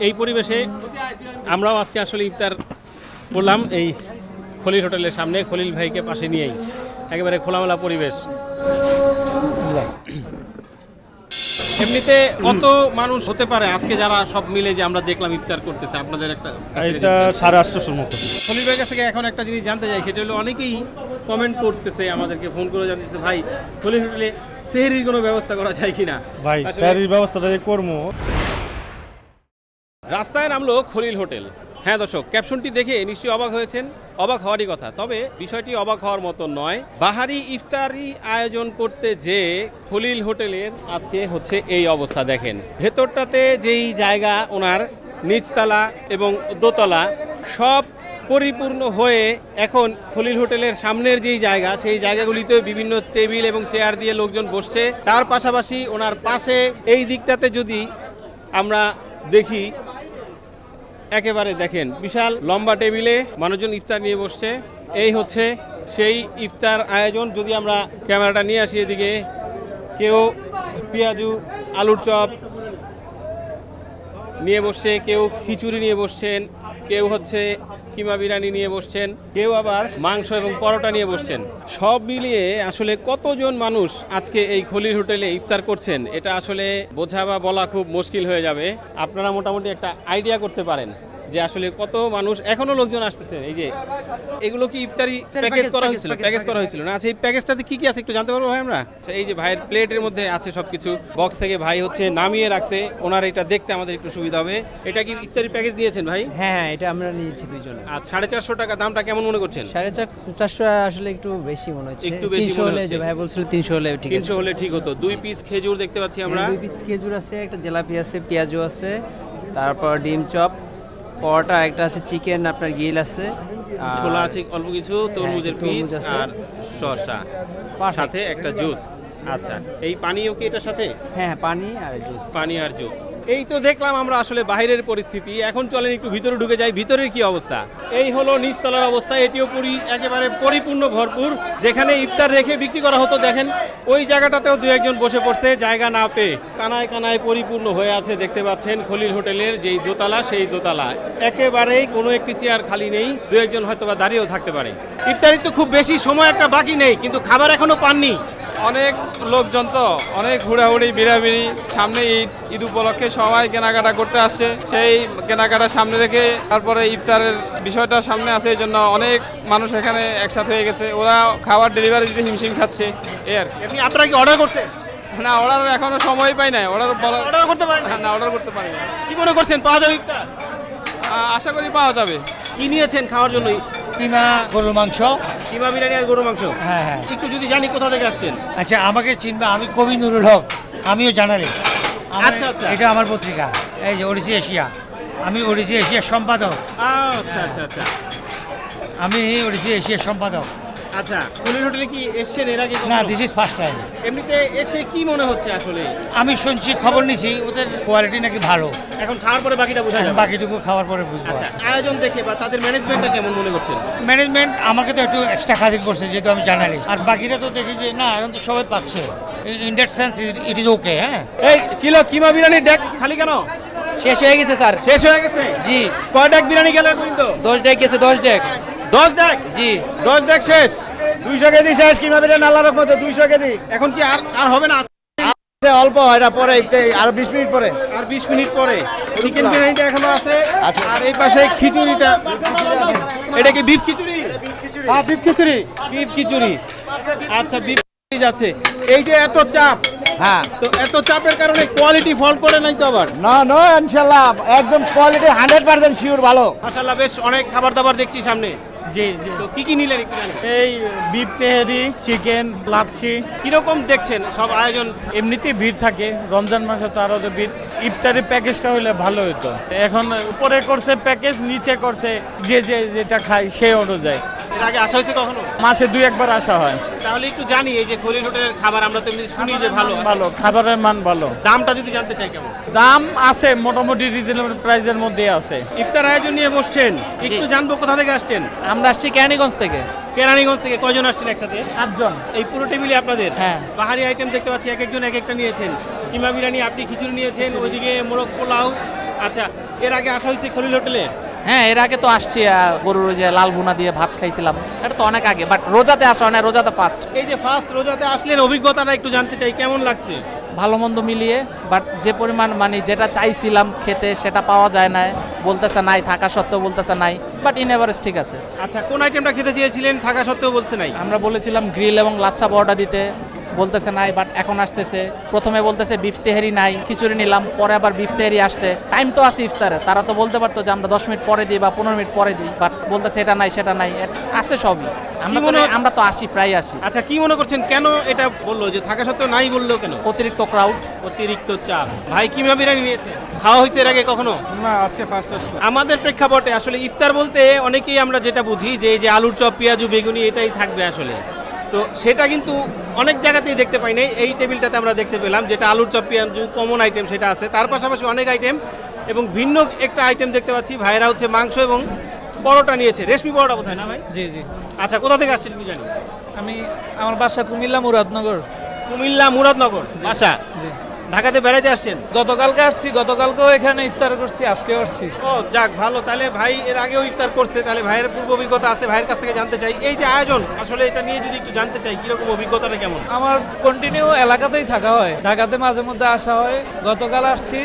এই পরিবেশে আমরাও আজকে আসলে ইফতার করলাম এই খলিল হোটেলের সামনে, খলিল ভাইকে পাশে নিয়েই, একেবারে খোলামেলা পরিবেশ। এমনিতে কত মানুষ হতে পারে আজকে যারা সব মিলে যে আমরা দেখলাম ইফতার করতেছে আপনাদের একটা? এটা 850 মতো। খলিল ভাইয়ের কাছ থেকে এখন একটা জিনিস জানতে চাই, সেটা হলো অনেকেই কমেন্ট করতেছে, আমাদেরকে ফোন করে জানতেছে ভাই খলিল হোটেলে সেহরির কোনো ব্যবস্থা করা যায় কিনা। ভাই সেহরির ব্যবস্থাটা করবো। রাস্তায় নামলো খলিল হোটেল। হ্যাঁ দর্শক, ক্যাপশনটি দেখে নিশ্চয়ই অবাক হয়েছেন, অবাক হওয়ারই কথা। তবে বিষয়টি অবাক হওয়ার মতো নয়। বাহারি ইফতারি আয়োজন করতে যে খলিল হোটেলের আজকে হচ্ছে এই অবস্থা দেখেন। ভেতরটাতে যেই জায়গা ওনার নিচতলা এবং দোতলা সব পরিপূর্ণ হয়ে এখন খলিল হোটেলের সামনের যেই জায়গা, সেই জায়গাগুলিতে বিভিন্ন টেবিল এবং চেয়ার দিয়ে লোকজন বসছে। তার পাশাপাশি ওনার পাশে এই দিকটাতে যদি আমরা দেখি, একেবারে দেখেন বিশাল লম্বা টেবিলে মানুষজন ইফতার নিয়ে বসছে। এই হচ্ছে সেই ইফতার আয়োজন। যদি আমরা ক্যামেরাটা নিয়ে আসি এদিকে, কেউ পেঁয়াজু আলুর চপ নিয়ে বসছে, কেউ খিচুড়ি নিয়ে বসছেন, কেউ হচ্ছে কিমা বিরিয়ানি নিয়ে বসছেন, কেউ আবার মাংস এবং পরোটা নিয়ে বসছেন। সব মিলিয়ে আসলে কতজন মানুষ আজকে এই খলিল হোটেলে ইফতার করছেন এটা আসলে বোঝা বা বলা খুব মুশকিল হয়ে যাবে। আপনারা মোটামুটি একটা আইডিয়া করতে পারেন যে আসলে কত মানুষ, এখনো লোকজন আসতেছে। এই যে এগুলো কি ইফতারি প্যাকেজ করা হয়েছিল? প্যাকেজ করা হয়েছিল না? আচ্ছা, এই প্যাকেজটাতে কি কি আছে একটু জানতে পারবো ভাই আমরা? আচ্ছা, এই যে ভাইয়ের প্লেটের মধ্যে আছে সবকিছু, বক্স থেকে ভাই হচ্ছে নামিয়ে রাখছে। ওনার এটা দেখতে আমাদের একটু সুবিধা হবে। এটা কি ইফতারি প্যাকেজ দিয়েছেন ভাই? হ্যাঁ, এটা আমরা নিয়েছি দুইজনে। আর 450 টাকা দামটা কেমন মনে করছেন? 450 আসলে একটু বেশি মনে হচ্ছে। একটু বেশি মনে হচ্ছে। ভাই বলছিল 300 হলে ঠিক আছে। 300 হলে ঠিক হতো। 2 পিস খেজুর দেখতে পাচ্ছি আমরা। 2 পিস খেজুর আছে, একটা জিলাপি আছে, পেঁয়াজু আছে, তারপর ডিম চপ, পরোটা, একটা আছে চিকেন, আপনার গ্রিল আছে, ছোলা আছে অল্প কিছু, তরমুজের পিস আর শসা, সাথে একটা জুস। আচ্ছা, এই পানিও কি এটার সাথে? হ্যাঁ, পানি আর জুস। পানি আর জুস। এই তো দেখলাম আমরা আসলে বাইরের পরিস্থিতি। এখন চলেন একটু ভিতরে ঢুকে যাই। ভিতরের কি অবস্থা? এই হলো নিচতলার অবস্থা। এটিও একেবারে পরিপূর্ণ ভরপুর। যেখানে ইফতার রেখে বিক্রি করা হতো, দেখেন ওই জায়গাটাতেও দু একজন বসে পড়ছে জায়গা না পেয়ে। কানায় কানায় পরিপূর্ণ হয়ে আছে। দেখতে পাচ্ছেন খলিল হোটেলের যেই দোতলা, সেই দোতলা একেবারেই কোনো একটি চেয়ার খালি নেই। দু একজন হয়তো বা দাঁড়িয়েও থাকতে পারে। ইফতারির তো খুব বেশি সময় একটা বাকি নেই, কিন্তু খাবার এখনো পাননি। অনেক লোকজন তো, অনেক ঘোরাঘুরি বিড়াবিড়ি। সামনে ঈদ উপলক্ষে সবাই কেনাকাটা করতে আসছে। সেই কেনাকাটা সামনে রেখে তারপরে ইফতারের বিষয়টা সামনে আসে, এই জন্য অনেক মানুষ এখানে একসাথে হয়ে গেছে। ওরা খাবার ডেলিভারি দিতে হিমশিম খাচ্ছে। এর এমনি আপনারা কি অর্ডার করছেন? না, অর্ডার এখনো সময় পাই নাই। অর্ডার করতে পারেন না, অর্ডার করতে পারি না। কি মনে করছেন, পাওয়া যাবে ইফতার? আশা করি পাওয়া যাবে। কি নিয়েছেন খাওয়ার জন্য? কিমা গরুর মাংস। কিমা বিরিয়ানি আর গরু মাংস। হ্যাঁ হ্যাঁ। একটু যদি জানি কোথা থেকে আসছেন? আচ্ছা, আমাকে চিনবে, আমি কবি নুরুল হক, আমিও জার্নালিস্ট। আচ্ছা আচ্ছা। এটা আমার পত্রিকা, এই যে ওডিসি এশিয়া। আমি ওডিসি এশিয়ার সম্পাদক। আচ্ছা আচ্ছা আচ্ছা। আমি ওডিসি এশিয়ার সম্পাদক। আচ্ছা, খলিল হোটেলে কি এসেছেন এর আগে? না, দিস ইজ ফার্স্ট টাইম। এমনিতে এসে কি মনে হচ্ছে আসলে? আমি শুনছি, খবর নিছি, ওদের কোয়ালিটি নাকি ভালো। এখন খাওয়ার পরে বাকিটা বোঝা যাবে। বাকিটুকু খাওয়ার পরে বুঝবো। আচ্ছা, আয়োজন দেখে বা তাদের ম্যানেজমেন্টটা কেমন মনে করছেন? ম্যানেজমেন্ট আমাকে তো একটু এক্সট্রা খাতির করছে, যেহেতু আমি জার্নালিস্ট। আর বাকিটা তো দেখি যে না, এখন তো সবাই পাচ্ছে। In that sense it is okay. হ্যাঁ। এই কিলো কিমা বিরিয়ানির ডেক খালি কেন? শেষ হয়ে গেছে স্যার। শেষ হয়ে গেছে? জি। কয় ডেক বিরিয়ানি গেল পর্যন্ত? 10 ডেক গেছে, 10 ডেক। 10 ডেক? জি। 10 ডেক শেষ। 200 কেজি শেষ কিমা বিরিয়ানি আল্লাহর রহমতে 200 কেজি। এখন কি আর হবে না? অল্প, এটা পরে আর 20 মিনিট পরে। আর 20 মিনিট পরে। চিকেন বিরিয়ানিটা এখনো আছে। আচ্ছা। আর এই পাশে খিচুড়িটা। এটা কি বিফ খিচুড়ি? হ্যাঁ, বিফ খিচুড়ি। বিফ খিচুড়ি। আচ্ছা, বিফ খিচুড়ি যাচ্ছে। এই যে এত চাপ, হ্যাঁ, তো এত চাপের কারণে কোয়ালিটি ফল করে নাই তো আবার? না ইনশাআল্লাহ একদম কোয়ালিটি 100% শিওর ভালো। মাশাআল্লাহ, বেশ অনেক খাবার দাবার দেখছি সামনে। জি জি। তো কি কি নিলেন একটু জানেন? এই বিফ তেহারি, চিকেন, লাচ্ছি। কিরকম দেখছেন সব আয়োজন? এমনিতেই ভিড় থাকে, রমজান মাসে তো আরো তো ভিড়। ইফতারি প্যাকেজটা হলে ভালো হতো। এখন উপরে করছে প্যাকেজ, নিচে করছে যেটা খায় সেই অনুযায়ী। এর আগে আসা হয়েছে কখনো? মাসে 2-1 আসা হয়। তাহলে একটু জানি, এই যে খলিল হোটেলের খাবার আমরা তো এমনি শুনি যে ভালো। ভালো খাবারের মান ভালো। দামটা যদি জানতে চাই কেমন? দাম আছে মোটামুটি রিজনেবল প্রাইসের মধ্যে আছে। ইফতার আয়োজন নিয়ে বসছেন, একটু জানবো কোথা থেকে আসছেন? আমরা আসছি কেরানীগঞ্জ থেকে। কেরানীগঞ্জ থেকে। কয়জন আসছেন একসাথে? 7 জন। এই পুরো টেবিলে আপনাদের? হ্যাঁ। বাহারি আইটেম দেখতে পাচ্ছি, এক একজন এক একটা নিয়েছেন। কিমা বিরিয়ানি, আপনি খিচুড়ি নিয়েছেন, ওইদিকে মোরগ পোলাও, আচ্ছা, এর আগে আসা হয়েছে খলিল হোটেলে? হ্যাঁ, এর আগে তো আসছি, গরুর ওই যে লাল ভুনা দিয়ে ভাত খাইছিলাম, এটা তো অনেক আগে, বাট রোজাতে আসা হয় না, রোজাতে ফার্স্ট। এই যে ফার্স্ট রোজাতে আসলেন, অভিজ্ঞতাটা একটু জানতে চাই, কেমন লাগছে? ভালো মন্দ মিলিয়ে, বাট যে পরিমাণ মানে যেটা চাইছিলাম খেতে সেটা পাওয়া যায় না, বলতেছে নাই, থাকা সত্ত্বেও বলতেছে নাই, বাট ইন এভারেজ ঠিক আছে। আচ্ছা, কোন আইটেমটা খেতে চেয়েছিলেন, থাকা সত্ত্বেও বলছে নাই? আমরা বলেছিলাম গ্রিল এবং লাচ্ছা পরোটা দিতে, বলতেছে নাই, বাট এখন আসতেছে। প্রথমে বলতেছে বিফ তেহারি নাই, খিচুড়ি নিলাম, পরে আবার বিফ তেহারি আসছে। টাইম তো আছে ইফতারে, তারা তো বলতে পারতো যে আমরা 10 মিনিট পরে দিই বা 15 মিনিট পরে দিই, বাট বলতেছে এটা নাই সেটা নাই, আছে সবই। আমরা তো আসি, প্রায় আসি। আচ্ছা, কি মনে করছেন কেন এটা বললো যে থাকা সত্ত্বেও নাই বললো কেন? অতিরিক্ত ক্রাউড, অতিরিক্ত চাপ। ভাই কিমা বিরিয়ানি নিয়েছে, খাওয়া হয়েছে এর আগে কখনো? না, আজকে ফার্স্ট আসলো। আমাদের প্রেক্ষাপটে আসলে ইফতার বলতে অনেকেই আমরা যেটা বুঝি যে এই যে আলুর চপ, পেঁয়াজু, বেগুনি এটাই থাকবে আসলে, তো সেটা কিন্তু অনেক জায়গাতেই দেখতে পাই নাই। এই টেবিলটাতে আমরা দেখতে পেলাম যেটা আলুর চপ, পেঁয়াজু কমন আইটেম সেটা আছে, তার পাশাপাশি অনেক আইটেম এবং ভিন্ন একটা আইটেম দেখতে পাচ্ছি। ভাইরা হচ্ছে মাংস এবং পরোটা নিয়েছে। রেশমি পরোটা কোথায় না ভাই? জি জি, আচ্ছা, কোথা থেকে আসছেন কি জানি? আমার বাসা কুমিল্লা মুরাদনগর। কুমিল্লা মুরাদনগর বাসা। ঢাকাতে বেড়াইতে আসছেন? গতকালকে আসছি, গতকালকেও এখানে ইফতার করছি, আজকেও আসছি। ও যাক, ভালো। তাহলে ভাই এর আগেও ইফতার করছে, তাহলে ভাইয়ের পূর্ব অভিজ্ঞতা আছে, ভাইয়ের কাছ থেকে জানতে চাই এই যে আয়োজন আসলে এটা নিয়ে যদি একটু জানতে চাই, কিরকম অভিজ্ঞতাটা কেমন? আমার কন্টিনিউ এলাকাতেই থাকা হয়, ঢাকাতে মাঝে মধ্যে আসা হয়। গতকাল আসছি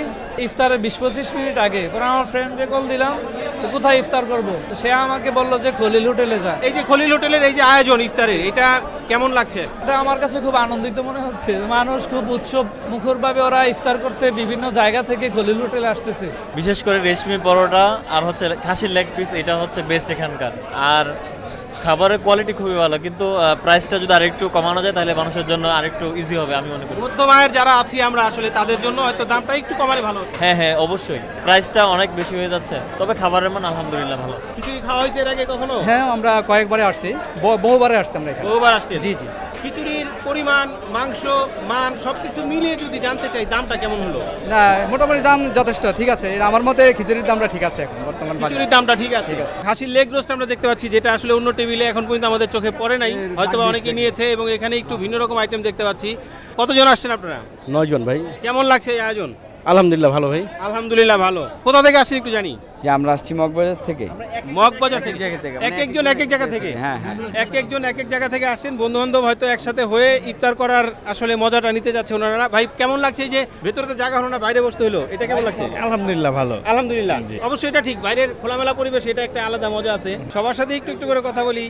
ইফতারের 20-25 মিনিট আগে, পরে আমার ফ্রেন্ডকে কল দিলাম তো কোথায় ইফতার করব, তো সে আমাকে বললো যে খলিল হোটেলে যা। এই যে খলিল হোটেলের এই যে আয়োজন ইফতারের, এটা কেমন লাগছে? এটা আমার কাছে খুব আনন্দিত মনে হচ্ছে। মানুষ খুব উৎসব মুখরভাবে ওরা ইফতার করতে বিভিন্ন জায়গা থেকে খলিল হোটেলে আসতেছে। বিশেষ করে রেশমি পরোটা আর হচ্ছে খাসির লেগ পিস, এটা হচ্ছে বেস্ট এখানকার। আর খাবারের কোয়ালিটি খুবই ভালো, কিন্তু প্রাইসটা যদি আরেকটু কমানো যায় তাহলে মানুষের জন্য আরেকটু ইজি হবে আমি মনে করি। মধ্যম আয়ের যারা আছি আমরা আসলে তাদের জন্য হয়তো দামটা একটু কমালে ভালো হতো। হ্যাঁ হ্যাঁ, অবশ্যই প্রাইসটা অনেক বেশি হয়ে যাচ্ছে, তবে খাবারের মান আলহামদুলিল্লাহ ভালো। কিছু কি খাওয়া হয়েছে এর আগে কখনো? হ্যাঁ, আমরা কয়েকবারে আসছি, বহুবারে আসছি আমরা এখানে। বহুবার আসছেন? জি জি। খিচুড়ির পরিমাণ, মাংস মান সবকিছু মিলিয়ে যদি জানতে চাই দামটা কেমন হলো? না, মোটামুটি দাম যথেষ্ট ঠিক আছে, আমার মতে খিচুড়ির দামটা ঠিক আছে এখন বর্তমান বাজারে। খিচুড়ির দামটা ঠিক আছে। খাসির লেগ রোস্ট আমরা দেখতে পাচ্ছি, যেটা আসলে অন্য টেবিলে এখন পর্যন্ত আমাদের চোখে পড়ে নাই, হয়তো বা অনেকে নিয়েছে, এবং এখানে একটু ভিন্ন রকম আইটেম দেখতে পাচ্ছি। কতজন আসছেন আপনারা? 9 জন ভাই। কেমন লাগছে এই আয়োজন? আলহামদুলিল্লাহ ভালো ভাই। আলহামদুলিল্লাহ ভালো। কোথা থেকে আসছেন একটু জানি? যে আমরা আসছি মগবাজার থেকে। মগবাজার থেকে? এক একজন এক এক জায়গা থেকে? হ্যাঁ হ্যাঁ। এক একজন এক এক জায়গা থেকে আসছেন, বন্ধু বান্ধব হয়তো একসাথে হয়ে ইফতার করার আসলে মজাটা নিতে যাচ্ছে ওনারা। ভাই কেমন লাগছে এই যে ভেতরে তো জায়গা হলো না, বাইরে বসতে হলো, এটা কেমন লাগছে? আলহামদুলিল্লাহ ভালো। আলহামদুলিল্লাহ, অবশ্যই এটা ঠিক, বাইরের খোলামেলা পরিবেশ, এটা একটা আলাদা মজা আছে। সবার সাথে একটু একটু করে কথা বলি।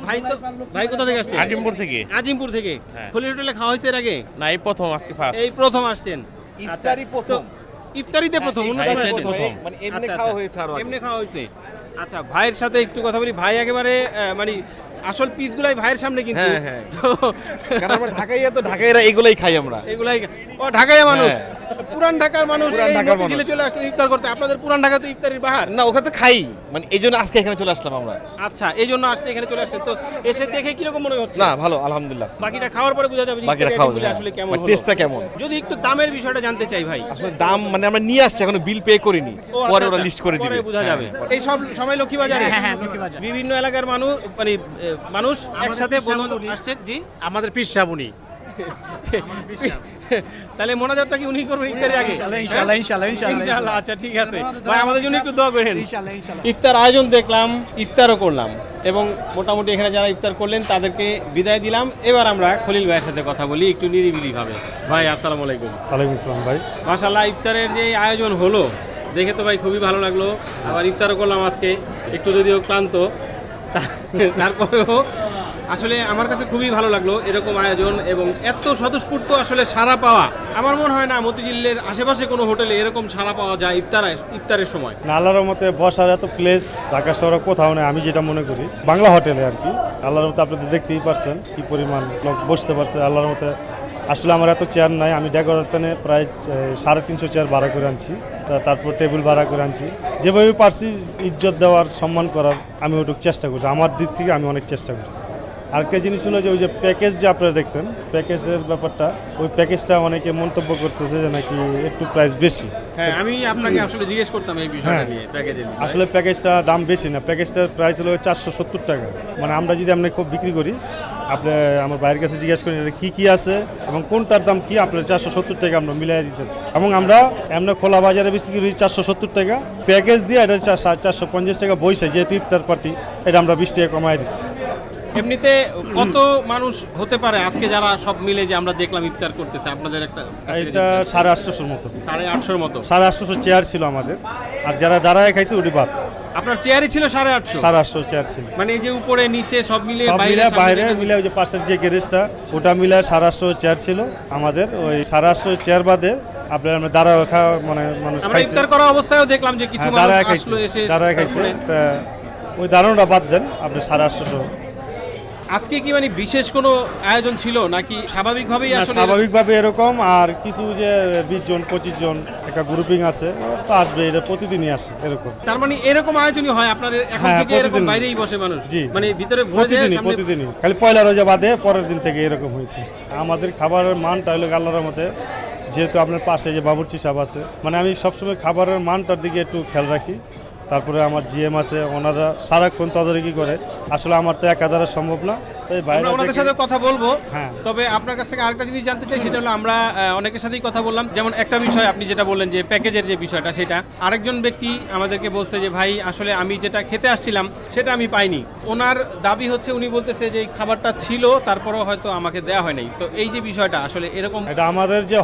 ভাই তো, ভাই কোথা থেকে আসছেন? আজিমপুর থেকে। আজিমপুর থেকে। খলিল হোটেলে খাওয়া হয়েছে এর আগে? না, এই প্রথম, আজকে ফার্স্ট। এই প্রথম আসছেন? ইফতারি প্রথম। ইফতারিতে প্রথম, অন্য সময় প্রথম। মানে এমনি আচ্ছা, খাওয়া আচ্ছা। হয়েছে আরো আগে। এমনি খাওয়া হয়েছে। আচ্ছা, ভাইয়ের সাথে একটু কথা বলি। ভাই একেবারে মানে আসল পিসগুলাই ভাইয়ের সামনে কিন্তু। হ্যাঁ, হ্যাঁ। তো কারণ আমরা ঢাকাইয়া, তো ঢাকাইরা এগুলাই খাই আমরা। এগুলাই, ও ঢাকায় মানুষ, হ্যাঁ। পুরান ঢাকার মানুষ পুরান এই ঢাকার মতিঝিলে চলে আসলেন ইফতার করতে। আপনাদের পুরান ঢাকা তো ইফতারির বাহার। না, ওখানে তো খাই, মানে এই জন্য আজকে এখানে চলে আসলাম আমরা। আচ্ছা, এই জন্য আসতে এখানে চলে আসছেন। তো এসে দেখে কিরকম মনে হচ্ছে? না, ভালো আলহামদুলিল্লাহ। বাকিটা খাওয়ার পরে বোঝা যাবে যে বাকিটা ইফতারি খাওয়া আইটেমগুলো যাবে, আসলে কেমন মানে হলো। টেস্টটা কেমন। যদি একটু দামের বিষয়টা জানতে চাই ভাই। আসলে দাম মানে আমরা নিয়ে আসছি, এখনো বিল পে করিনি, ও, পরে আচ্ছা, ওরা আচ্ছা, লিস্ট করে দিবে। পরে বোঝা যাবে। এই সব সময় লক্ষ্মী বাজারে? হ্যাঁ, বিভিন্ন এলাকার মানুষ মানে মানুষ একসাথে বন্ধু আসছেন। জি, আমাদের পিস সাবুনি। তাহলে মোনাজাতটা কি উনি করবেন ইফতারের আগে? ইনশাআল্লাহ। আচ্ছা, ঠিক আছে ভাই, আমাদের জন্য একটু দোয়া করেন। ইফতার আয়োজন দেখলাম, ইফতারও করলাম, এবং মোটামুটি এখানে যারা ইফতার করলেন তাদেরকে বিদায় দিলাম। এবার আমরা খলিল ভাইয়ের সাথে কথা বলি একটু নিরিবিলি ভাবে। ভাই আসসালামু আলাইকুম। ওয়ালাইকুম আসসালাম ভাই। মাশাআল্লাহ, ইফতারের যে আয়োজন হলো দেখে তো ভাই খুবই ভালো লাগলো। আবার ইফতারও করলাম আজকে, একটু যদিও ক্লান্ত, তারপরেও আসলে আমার কাছে খুবই ভালো লাগলো এরকম আয়োজন এবং এত স্বতঃস্ফূর্ত আসলে সাড়া পাওয়া। আমার মনে হয় না মতিঝিলের আশেপাশে কোনো হোটেলে এরকম সাড়া পাওয়া যায় ইফতারের সময়। আল্লাহর মতে বসার এত প্লেস ঢাকা শহরে কোথাও নেই, আমি যেটা মনে করি বাংলা হোটেলে আর কি। আল্লাহর মতে আপনি তো দেখতেই পারছেন কি পরিমাণ লোক বসতে পারছে। আল্লাহর মতে আসলে আমার এত চেয়ার নাই, আমি ডেকোরেশনে প্রায় 350 চেয়ার ভাড়া করে আনছি, তারপর টেবিল ভাড়া করে আনছি। যেভাবে পারছি ইজ্জত দেওয়ার, সম্মান করার আমি ওটুকু চেষ্টা করছি, আমার দিক থেকে আমি অনেক চেষ্টা করছি। আরেকটা জিনিস হলো যে ওই যে প্যাকেজ যে আপনারা দেখছেন, প্যাকেজের ব্যাপারটা, ওই প্যাকেজটা অনেকে মন্তব্য করতেছে যে নাকি একটু প্রাইস বেশি। হ্যাঁ, আমি আপনাকে আসলে জিজ্ঞেস করতাম এই বিষয়টা নিয়ে, প্যাকেজের বিষয়ে। আসলে প্যাকেজটা দাম বেশি না, প্যাকেজটার প্রাইস হলো 470 টাকা। মানে আমরা যদি আমরা খুব বিক্রি করি আপনি আমার ভাইয়ের কাছে জিজ্ঞেস করেন এটা কি আছে এবং কোনটার দাম কি, আপনার 470 টাকা আমরা মিলাই দিতেছি। এবং আমরা এমনি খোলা বাজারে বিক্রি করি 470 টাকা, প্যাকেজ দিয়ে এটা 450 টাকা বইছে, যেহেতু ইফতার পার্টি এটা আমরা 20 টাকা কমাই দিচ্ছি। এমনিতে কত মানুষ হতে পারে আজকে যারা সব মিলে যে আমরা দেখলাম ইফতার করতেছে আপনাদের একটা এটা 850 মতো, 850 মতো। 850 চেয়ার ছিল আমাদের, আর যারা দাঁড়ায় খাইছে ওটি বাদ। আপনার চেয়ারই ছিল 850? 850 চেয়ার ছিল, মানে এই যে উপরে নিচে সব মিলে সব মিলে বাইরে মিলে ওই যে পাশের যে গ্যারেজটা ওটা মিলে 850 চেয়ার ছিল আমাদের। ওই 850 চেয়ার বাদে আপনার আমরা দাঁড়ায় খাওয়া মানে মানুষ আমরা খাইছে, ইফতার করা অবস্থায়ও দেখলাম যে কিছু মানুষ দাঁড়ায় আসলো এসে দাঁড়ায় খাইছে। তা ওই দাঁড়ানোটা বাদ দেন আপনি 850। আজকে কি মানে বিশেষ কোনো আয়োজন ছিল নাকি স্বাভাবিকভাবেই না, আসলে? স্বাভাবিকভাবে এরকম, আর কিছু যে 20 জন 25 জন একটা গ্রুপিং আছে তো আসবে, এটা প্রতিদিনই আসে এরকম। তার মানে এরকম আয়োজনই হয় আপনাদের এখন হ্যাঁ, থেকে? এরকম প্রতিদিন। বাইরেই বসে মানুষ? জি, মানে ভিতরে ভরে যায় সামনে? প্রতিদিনই খালি পয়লা রোজা বাদে পরের দিন থেকে এরকম হয়েছে। আমাদের খাবারের মানটা হলো আল্লাহর মতে, যেহেতু আপনার পাশে যে বাবুর্চি সাহেব আছে, মানে আমি সবসময় খাবারের মানটার দিকে একটু খেয়াল রাখি। তারপরে আমার জিএম আছে, ওনারা সারাক্ষণ তদারকি করে। আসলে আমার তো একা দ্বারা সম্ভব না, তাই বাইরে আমরা ওনাদের সাথে কথা বলবো। হ্যাঁ। তবে আপনার কাছ থেকে আরেকটা জিনিস জানতে চাই, সেটা হলো আমরা অনেকের সাথেই কথা বললাম, যেমন একটা বিষয় আপনি যেটা বললেন যে প্যাকেজের যে বিষয়টা, সেটা আরেকজন ব্যক্তি আমাদেরকে বলছে যে ভাই আসলে আমি যেটা খেতে আসছিলাম সেটা আমি পাইনি। ওনার দাবি হচ্ছে, উনি বলতেছে যে এই খাবারটা ছিল তারপরেও হয়তো আমাকে দেওয়া হয় নাই। তো এই যে বিষয়টা আসলে এরকম এটা আমাদের যে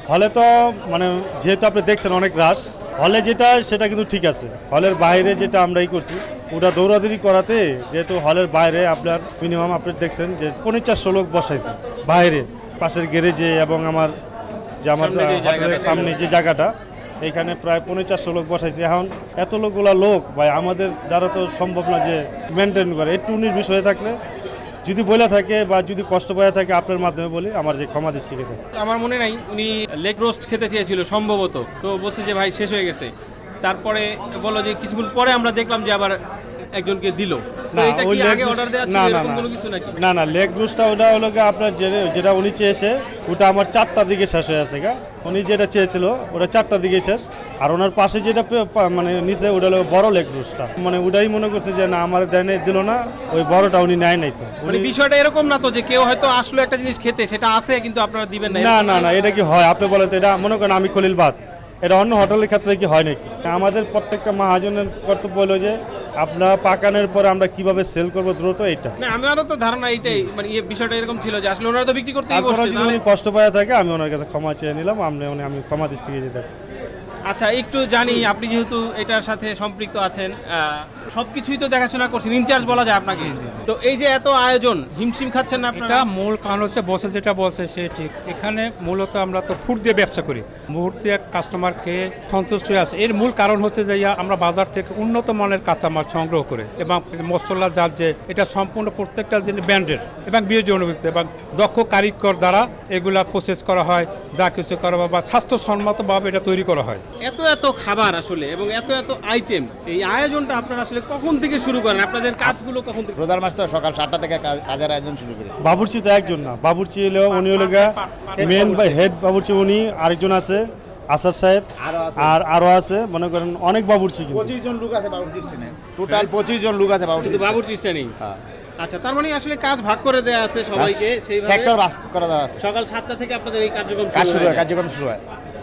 হলে তো মানে যেহেতু আপনি দেখছেন অনেক রাশ, হলে যেটা সেটা কিন্তু ঠিক আছে। হলের বাইরে যেটা আমরাই করছি ওটা দৌড়াদৌড়ি করাতে, যেহেতু হলের বাইরে আপনার মিনিমাম আপনি দেখছেন যে 450 লোক বসাইছে বাইরে পাশের গ্যারেজে, এবং আমার হোটেলের সামনে যে জায়গাটা, এখানে প্রায় 450 লোক বসাইছে। এখন এত লোক ভাই আমাদের দ্বারা তো সম্ভব না যে মেনটেন করে। একটু নির্বিষ হয়ে থাকলে, যদি বলে থাকে বা যদি কষ্ট পাওয়া থাকে আপনার মাধ্যমে বলি, আমার যে ক্ষমা দৃষ্টিকে থাকে। আমার মনে নাই, উনি লেগ রোস্ট খেতে চেয়েছিল সম্ভবত, তো বলছে যে ভাই শেষ হয়ে গেছে। তারপরে বললো যে কিছুক্ষণ পরে আমরা দেখলাম যে আবার একজনকে দিল। তো এটা কি আগে অর্ডার দেওয়া ছিল এরকম কোনো কিছু নাকি? না, লেগ রোস্টটা ওটা হলো আপনার যেটা উনি চেয়েছে ওটা আমার 4টার দিকে শেষ হয়ে আছে গা। উনি যেটা চেয়েছিল ওটা 4টার দিকে শেষ, আর ওনার পাশে যেটা মানে নিচে ওটা হলো বড় লেগ রোস্টটা, মানে ওটাই মনে করছে যে না আমার দিল না, ওই বড়টা উনি নেয় নাই। তো মানে বিষয়টা এরকম না তো যে কেউ হয়তো আসলো একটা জিনিস খেতে, সেটা আছে কিন্তু আপনারা দিবেন না? না, এটা কি হয় আপনি বলেন তো? এটা মনে করেন আমি খলিল বাদ, এটা অন্য হোটেলের ক্ষেত্রে কি হয় নাকি? আমাদের প্রত্যেকটা মহাজনের কর্তব্য হলো যে আপনার পাকানোর পরে আমরা কিভাবে সেল করবো দ্রুত, এটা না আমারও তো ধারণা এইটাই, মানে এই বিষয়টা এরকম ছিল যে আসলে ওনারা তো বিক্রি করতেই তারপরে বসছে। যদি উনি কষ্ট পাওয়া থাকে আমি ওনার কাছে ক্ষমা চেয়ে নিলাম, আমি ক্ষমা দৃষ্টিকে যেতে। আচ্ছা, একটু জানি আপনি যেহেতু এটার সাথে সম্পৃক্ত আছেন, সবকিছুই তো দেখাশোনা করছেন, ইনচার্জ বলা যায় আপনাকে। তো এই যে এত আয়োজন, হিমশিম খাচ্ছেন না আপনারা? এটা মূল কারণ হচ্ছে বসে যেটা বলছে সে ঠিক। এখানে মূলত আমরা তো ফুড দিয়ে ব্যবসা করি, মুহূর্তে কাস্টমার খেয়ে সন্তুষ্ট হয়ে আছে। এর মূল কারণ হচ্ছে যে আমরা বাজার থেকে উন্নত মানের কাঁচামাল সংগ্রহ করে, এবং মশলা জাত যে এটা সম্পূর্ণ প্রত্যেকটা জিনিস ব্র্যান্ডের এবং বিয়োজন অনুভূত এবং দক্ষ কারিগর দ্বারা এগুলা প্রসেস করা হয়, যা কিছু করা বা স্বাস্থ্যসম্মতভাবে এটা তৈরি করা হয়। এত খাবার আসলে এবং এত আইটেম, এই আয়োজনটা আপনারা আসলে কখন থেকে শুরু করেন? আপনাদের কাজগুলো কখন থেকে? রোজার মাস তো সকাল 7টা থেকে কাজের আয়োজন শুরু করি। বাবুর্চি তো একজন না, বাবুর্চি হলো উনি হলো মেন বা হেড বাবুর্চি, উনি আরেকজন আছে আসাদ সাহেব, আর আরো আছে মনে করেন অনেক বাবুর্চি, 25 জন লোক আছে বাবুর্চি স্টেনে, টোটাল 25 জন লোক আছে বাবুর্চি স্টেনে। হ্যাঁ। আচ্ছা, তার মানে আসলে কাজ ভাগ করে দেয়া আছে সবাইকে, সেইভাবে সেক্টর ভাগ করে দেওয়া আছে। সকাল 7টা থেকে আপনাদের এই কার্যক্রম কার্যক্রম শুরু হয়।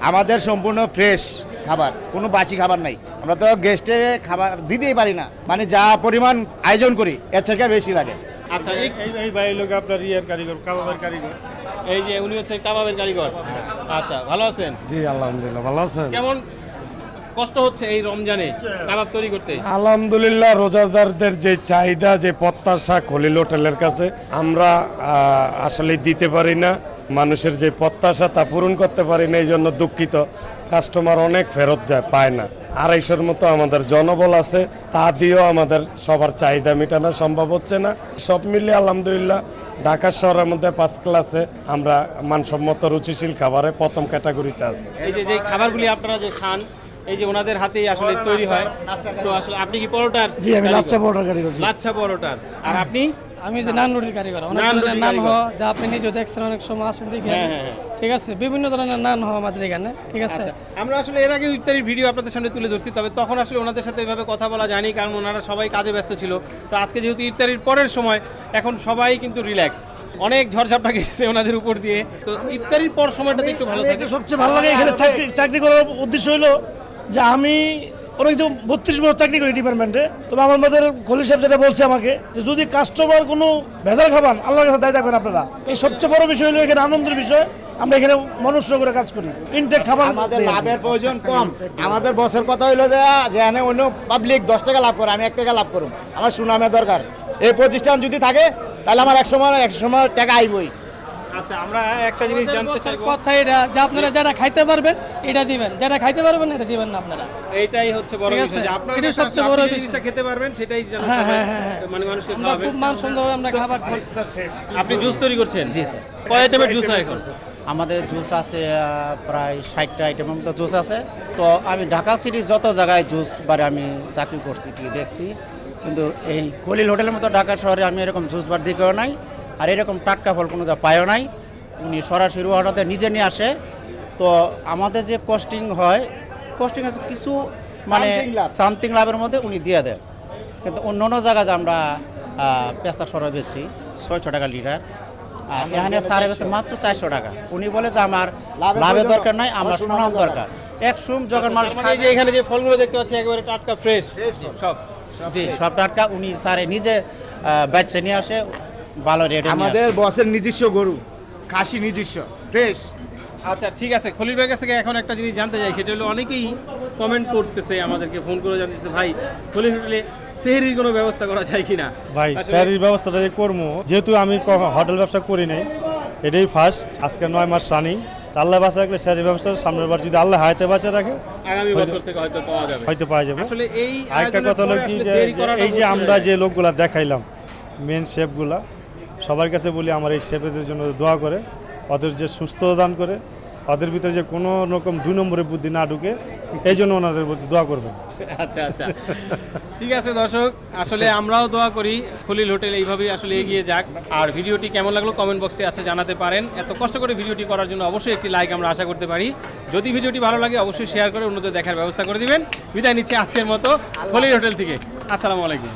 আমাদের সম্পূর্ণ ফ্রেশ খাবার, কোনো বাসি খাবার নাই। আমরা তো গেস্টে খাবার দিতেই পারি না, মানে যা পরিমাণ আয়োজন করি এর থেকে বেশি লাগে। আচ্ছা, এই ভাই লোক আপনার ইয়ের কারিগর, কাবাবের কারিগর, এই যে উনি হচ্ছে কাবাবের কারিগর। আচ্ছা, ভালো আছেন? জি আলহামদুলিল্লাহ ভালো আছেন। কেমন কষ্ট হচ্ছে এই রমজানে কাবাব তৈরি করতে? আলহামদুলিল্লাহ, রোজাদারদের যে চাহিদা, যে প্রত্যাশা খলিল হোটেলের কাছে আমরা আসলে দিতে পারি না, মানুষের যে প্রত্যাশা তা পূরণ করতে পারি না, এই জন্য দুঃখিত। কাস্টমার অনেক ফেরত যায়, পায় না। 250-এর মতো আমাদের জনবল আছে, তা দিয়েও আমাদের সবার চাহিদা মেটানো সম্ভব হচ্ছে না। সব মিলিয়ে আলহামদুলিল্লাহ ঢাকা শহরের মধ্যে 5 ক্লাসে আমরা মানসম্মত রুচিশীল খাবারে প্রথম ক্যাটাগরিতে আছি। এই যে খাবারগুলি আপনারা যে খান, এই যে ওনাদের হাতেই আসলে তৈরি হয়। তো আসলে আপনি কি পরোটার? জি, আমি লাচ্ছা পরোটার কারিগর। লাচ্ছা পরোটার। আর আপনি? আমি যে নান রুটির কারিগর, অনেক নান ধরনের রুটির নান কারিগর। হওয়া যা আপনি নিজেও দেখছেন, অনেক সময় আসেন দেখেন, হ্যাঁ, হ্যাঁ, হ্যাঁ। ঠিক আছে, বিভিন্ন ধরনের নান হওয়া আমাদের এখানে, ঠিক আছে। আচ্ছা, আমরা আসলে এর আগে ইফতারির ভিডিও আপনাদের সামনে তুলে ধরছি, তবে তখন আসলে ওনাদের সাথে এভাবে কথা বলা যায়নি, কারণ ওনারা সবাই কাজে ব্যস্ত ছিল। তো আজকে যেহেতু ইফতারির পরের সময়, এখন সবাই কিন্তু রিল্যাক্স, অনেক ঝড়ঝাপটা গেছে ওনাদের উপর দিয়ে। তো ইফতারির পর সময়টাতে একটু ভালো থাকে। সবচেয়ে ভালো লাগে এখানে চাকরি করার উদ্দেশ্য হলো যে আমি অনেক 32 বছর চাকরি করি ডিপার্টমেন্টে। তবে আমার মধ্যে খলিল সাহেব যেটা বলছে আমাকে যে যদি কাস্টমার কোনো ভেজাল খাবান, আল্লাহর কাছে দায় থাকবেন আপনারা। এই সবচেয়ে বড় বিষয় হলো এখানে আনন্দের বিষয়, আমরা এখানে মনুষ্য করে কাজ করি, ইনটেক খাবার আমাদের লাভের প্রয়োজন কম। আমাদের বছর কথা হইলো যে এখানে অন্য পাবলিক 10 টাকা লাভ করে, আমি 1 টাকা লাভ করুন, আমার সুনামের দরকার। এই প্রতিষ্ঠান যদি থাকে তাহলে আমার এক সময় টাকা আইবই। আচ্ছা, আমরা একটা জিনিস জানতে চাইবো, কথা এটা যে আপনারা যেটা খাইতে পারবেন এটা দিবেন, যেটা খাইতে পারবেন এটা দিবেন না আপনারা। এইটাই হচ্ছে বড় ঠিক বিষয় আছে? যে আপনারা এটাই কাছে সবচেয়ে আপনি বড় যে বিষয়। জিনিসটা খেতে পারবেন সেটাই যেন হ্যাঁ, সবাই, হ্যাঁ, হ্যাঁ। মানে মানুষকে আমরা খাওয়াবেন। খুব মানসম্মতভাবে আমরা খাবার খাই। আপনি জুস তৈরি করছেন? জি স্যার। কয় আইটেমের জুস হয় এখন? আমাদের জুস আছে প্রায় 60টা আইটেমের মতো জুস আছে। তো আমি ঢাকা সিটির যত জায়গায় জুস বারে আমি চাকরি করছি কি দেখছি, কিন্তু এই খলিল হোটেলের মতো ঢাকা শহরে আমি এরকম জুস বার দিকেও নাই, আর এরকম টাটকা ফল কোনো যা পায়ও নাই। উনি সরাসরি অর্ডারতে নিজে নিয়ে আসে। তো আমাদের যে কস্টিং হয়, কস্টিং আছে কিছু মানে সামথিং লাভের মধ্যে উনি দিয়ে দেয়। কিন্তু অন্য অন্য জায়গায় যে আমরা পেস্তা সরা বেচছি 600 টাকা লিটার, আর এখানে সারে বেচছে মাত্র 400 টাকা। উনি বলে যে আমার লাভের দরকার নাই, আমার সুনাম দরকার। এক সুম যখন মানুষ মানে এই যে এখানে যে ফলগুলো দেখতে পাচ্ছি একেবারে টাটকা ফ্রেশ সব। জি সব টাটকা, উনি সারে নিজে বেচে নিয়ে আসে ভালো রেটে। আমাদের বসের নিজস্ব গরু, খাসি নিজস্ব, ফ্রেশ। আচ্ছা, ঠিক আছে। খলিল ভাইয়ের কাছ থেকে এখন একটা জিনিস জানতে চাই, সেটা হলো অনেকেই কমেন্ট করতেছে, আমাদেরকে ফোন করে জানতেছে, ভাই খলিল হোটেলে সেহরির কোনো ব্যবস্থা করা যায় কিনা? ভাই স্যারের ব্যবস্থাটা যে করবো, যেহেতু আমি হোটেল ব্যবসা করি নাই, এটাই ফার্স্ট, আজকে 9 মাস রানিং। আল্লাহ বাঁচা রাখলে স্যারের ব্যবস্থা সামনের বার যদি আল্লাহ হায়াতে বাঁচা রাখে আগামী বছর থেকে হয়তো পাওয়া যাবে। হয়তো পাওয়া যাবে। আসলে এই আরেকটা কথা হলো কি যে এই যে আমরা যে লোকগুলা দেখাইলাম, মেন শেফগুলা, সবার কাছে বলি আমার এই শেফেদের জন্য দোয়া করে, ওদের যে সুস্থ দান করে, ওদের ভিতরে যে কোনো রকম 2 নম্বরের বুদ্ধি না ঢুকে, এই জন্য ওনাদের প্রতি দোয়া করবেন। আচ্ছা আচ্ছা, ঠিক আছে দর্শক, আসলে আমরাও দোয়া করি খলিল হোটেল এইভাবেই আসলে এগিয়ে যাক। আর ভিডিওটি কেমন লাগলো কমেন্ট বক্সে আছে জানাতে পারেন। এত কষ্ট করে ভিডিওটি করার জন্য অবশ্যই একটি লাইক আমরা আশা করতে পারি। যদি ভিডিওটি ভালো লাগে অবশ্যই শেয়ার করে অন্যদের দেখার ব্যবস্থা করে দিবেন। বিদায় নিচ্ছে আজকের মতো খলিল হোটেল থেকে। আসসালামু আলাইকুম।